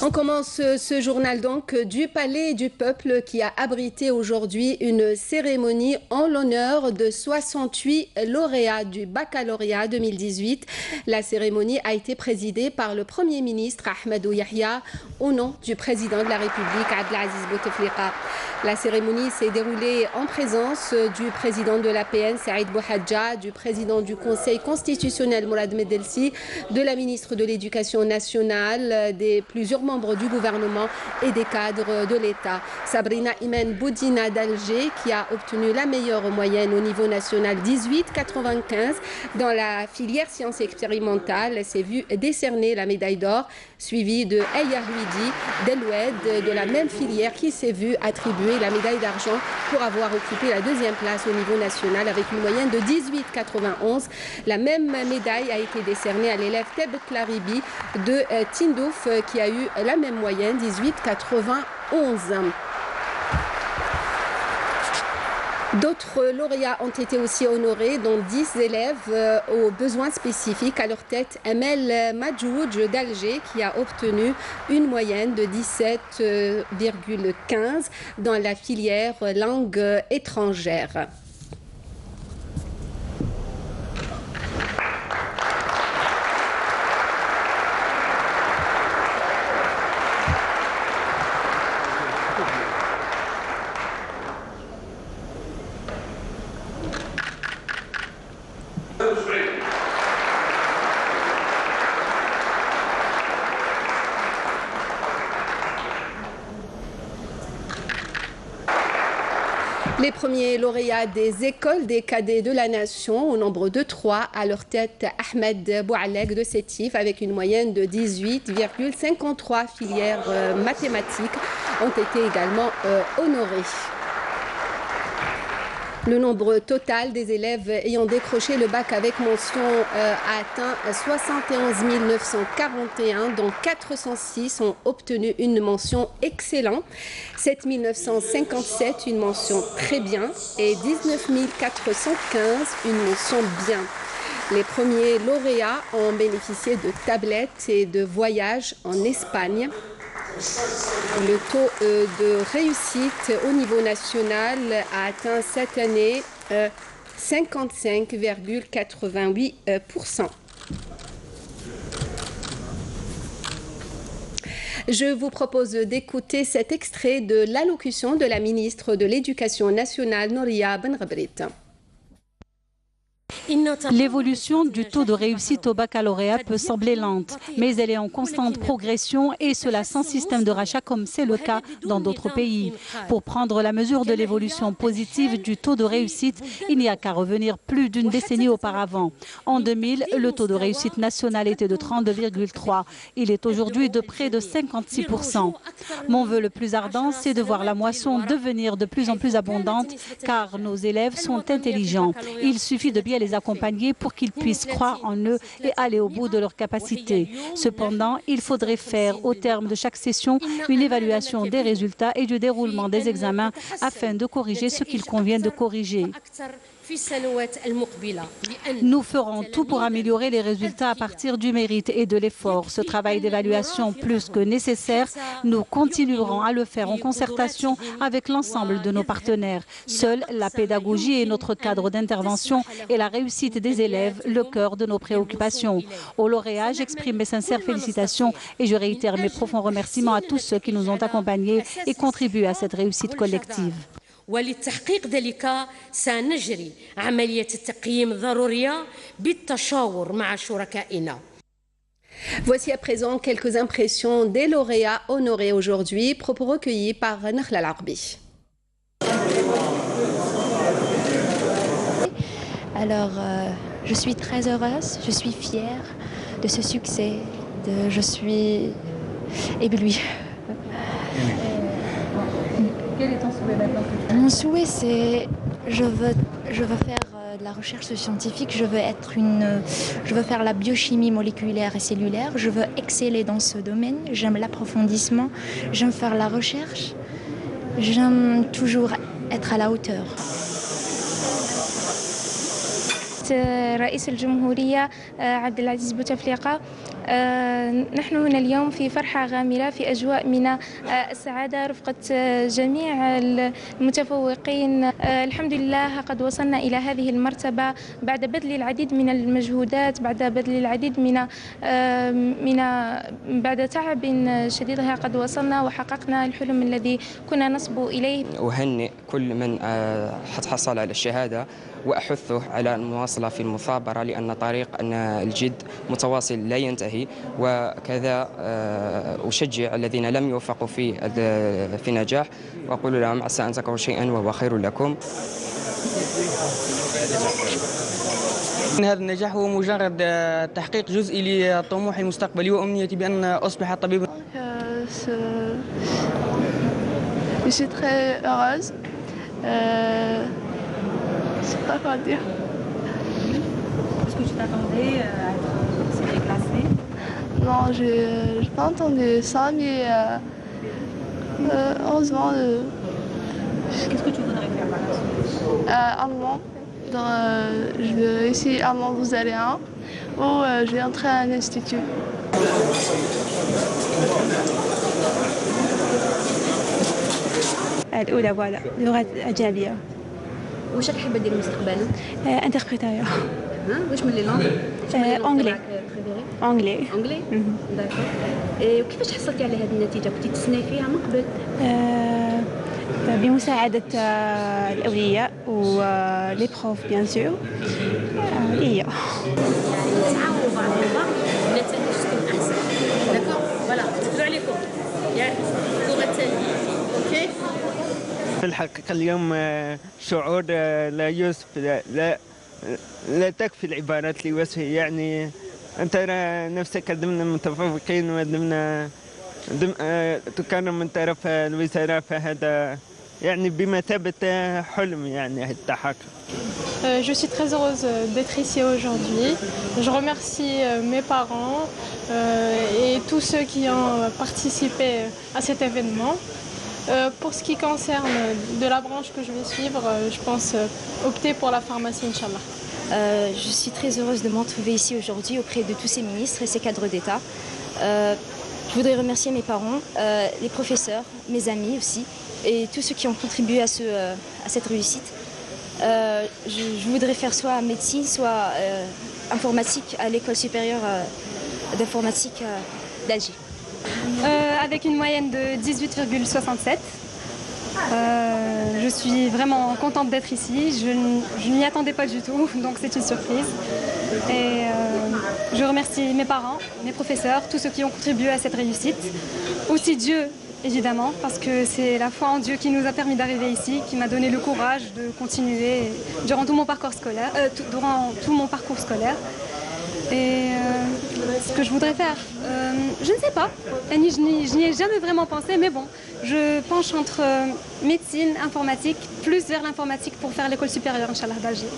On commence ce journal donc du Palais du Peuple qui a abrité aujourd'hui une cérémonie en l'honneur de 68 lauréats du baccalauréat 2018. La cérémonie a été présidée par le Premier ministre Ahmadou Yahya au nom du président de la République Abdelaziz Bouteflika. La cérémonie s'est déroulée en présence du président de l'APN Saïd Bouhadja, du président du Conseil constitutionnel Mourad Medelsi, de la ministre de l'Éducation nationale, des plusieurs membres du gouvernement et des cadres de l'État. Sabrina Imen Boudina d'Alger qui a obtenu la meilleure moyenne au niveau national 18,95 dans la filière sciences expérimentales, s'est vue décerner la médaille d'or, suivie de Eyahouidi Deloued de la même filière qui s'est vue attribuer la médaille d'argent pour avoir occupé la deuxième place au niveau national avec une moyenne de 18,91. La même médaille a été décernée à l'élève Teb Klaribi de Tindouf qui a eu la même moyenne, 18,91. D'autres lauréats ont été aussi honorés, dont 10 élèves aux besoins spécifiques. À leur tête, Amel Madjouj d'Alger qui a obtenu une moyenne de 17,15 dans la filière langue étrangère. Les premiers lauréats des écoles des cadets de la nation, au nombre de 3, à leur tête Ahmed Boualek de Sétif avec une moyenne de 18,53 filières mathématiques ont été également honorés. Le nombre total des élèves ayant décroché le bac avec mention a atteint 71 941, dont 406 ont obtenu une mention excellent, 7 957 une mention très bien et 19 415 une mention bien. Les premiers lauréats ont bénéficié de tablettes et de voyages en Espagne. Le taux de réussite au niveau national a atteint cette année 55,88%. Je vous propose d'écouter cet extrait de l'allocution de la ministre de l'Éducation nationale, Nouria Benrabrit. L'évolution du taux de réussite au baccalauréat peut sembler lente, mais elle est en constante progression et cela sans système de rachat comme c'est le cas dans d'autres pays. Pour prendre la mesure de l'évolution positive du taux de réussite, il n'y a qu'à revenir plus d'une décennie auparavant. En 2000, le taux de réussite national était de 32,3. Il est aujourd'hui de près de 56%. Mon vœu le plus ardent, c'est de voir la moisson devenir de plus en plus abondante car nos élèves sont intelligents. Il suffit de bien les accompagner pour qu'ils puissent croire en eux et aller au bout de leurs capacités. Cependant, il faudrait faire au terme de chaque session une évaluation des résultats et du déroulement des examens afin de corriger ce qu'il convient de corriger. Nous ferons tout pour améliorer les résultats à partir du mérite et de l'effort. Ce travail d'évaluation plus que nécessaire, nous continuerons à le faire en concertation avec l'ensemble de nos partenaires. Seule la pédagogie est notre cadre d'intervention et la réussite des élèves, le cœur de nos préoccupations. Aux lauréats, j'exprime mes sincères félicitations et je réitère mes profonds remerciements à tous ceux qui nous ont accompagnés et contribuent à cette réussite collective. ولتحقيق ذلك سنجري عملية التقييم الضرورية بالتشاور مع شركائنا. Voici à présent quelques impressions des lauréats honorés aujourd'hui, propos recueillis par Nakhla Al-Arbi. Alors, je suis très heureuse, je suis fière de ce succès, je suis éblouie. Quel est ton souhait maintenant? Mon souhait, c'est je veux faire de la recherche scientifique, je veux faire la biochimie moléculaire et cellulaire, je veux exceller dans ce domaine, j'aime l'approfondissement, j'aime faire la recherche, j'aime toujours être à la hauteur. رئيس الجمهورية عبد العزيز بوتفليقة نحن هنا اليوم في فرحة غامرة في أجواء من السعادة رفقة جميع المتفوقين. الحمد لله قد وصلنا إلى هذه المرتبة بعد بذل العديد من المجهودات، بعد بذل العديد بعد تعب شديد قد وصلنا وحققنا الحلم الذي كنا نصبو إليه. أهنئ كل من حصل على الشهادة وأحثه على المواصلة في المثابرة، لأن طريق الجد متواصل لا ينتهي، وكذا أشجع الذين لم يوفقوا في نجاح وأقول لهم عسى أن تكرهوا شيئا وهو خير لكم. هذا النجاح هو مجرد تحقيق جزئي لطموحي المستقبلي وأمنيتي بأن أصبح طبيبا. Je suis très heureuse. Je ne sais pas quoi dire. Est-ce que tu t'attendais à être classée? Non, je n'ai pas entendu ça, mais heureusement. Qu'est-ce que tu voudrais faire par la suite? Allemand. Je vais essayer allemand vous allez ou je vais entrer à un institut. الأولى فوالا لغة أجنبية. واش راك حابة دير مستقبلا؟ انتربريتاريا. واش من لي لونغ؟ أونغلي. أونغلي. أونغلي؟ داكور. وكيفاش حصلتي على هذه النتيجة؟ كنتي تسناي فيها من قبل؟ بمساعدة الأولياء ولي بروف بيان سور. هي. يعني تعاونوا بعض البعض النتائج تكون أحسن. داكور؟ فوالا تكلوا عليكم. ياك اللغة التالية. أوكي؟ في الحقيقة اليوم شعور لا يوصف، لا تكفي العبارات لوصفه. يعني أنت ترى نفسك ضمن المتفوقين وضمن تكرم من طرف الوزارة، فهذا يعني بمثابة حلم يعني التحقق. Je suis très heureuse d'être ici aujourd'hui. Je remercie mes parents et tous ceux qui ont participé à cet événement. Pour ce qui concerne de la branche que je vais suivre, je pense opter pour la pharmacie, Inch'Allah. Je suis très heureuse de m'en trouver ici aujourd'hui auprès de tous ces ministres et ces cadres d'État. Je voudrais remercier mes parents, les professeurs, mes amis aussi, et tous ceux qui ont contribué à cette réussite. Je voudrais faire soit médecine, soit informatique à l'école supérieure d'informatique d'Alger. Avec une moyenne de 18,67. Je suis vraiment contente d'être ici. Je n'y attendais pas du tout, donc c'est une surprise. Et je remercie mes parents, mes professeurs, tous ceux qui ont contribué à cette réussite. Aussi Dieu, évidemment, parce que c'est la foi en Dieu qui nous a permis d'arriver ici, qui m'a donné le courage de continuer durant tout mon parcours scolaire. Et ce que je voudrais faire, je ne sais pas, je n'y ai jamais vraiment pensé, mais bon, je penche entre médecine, informatique, plus vers l'informatique pour faire l'école supérieure, Inch'Allah, d'Alger.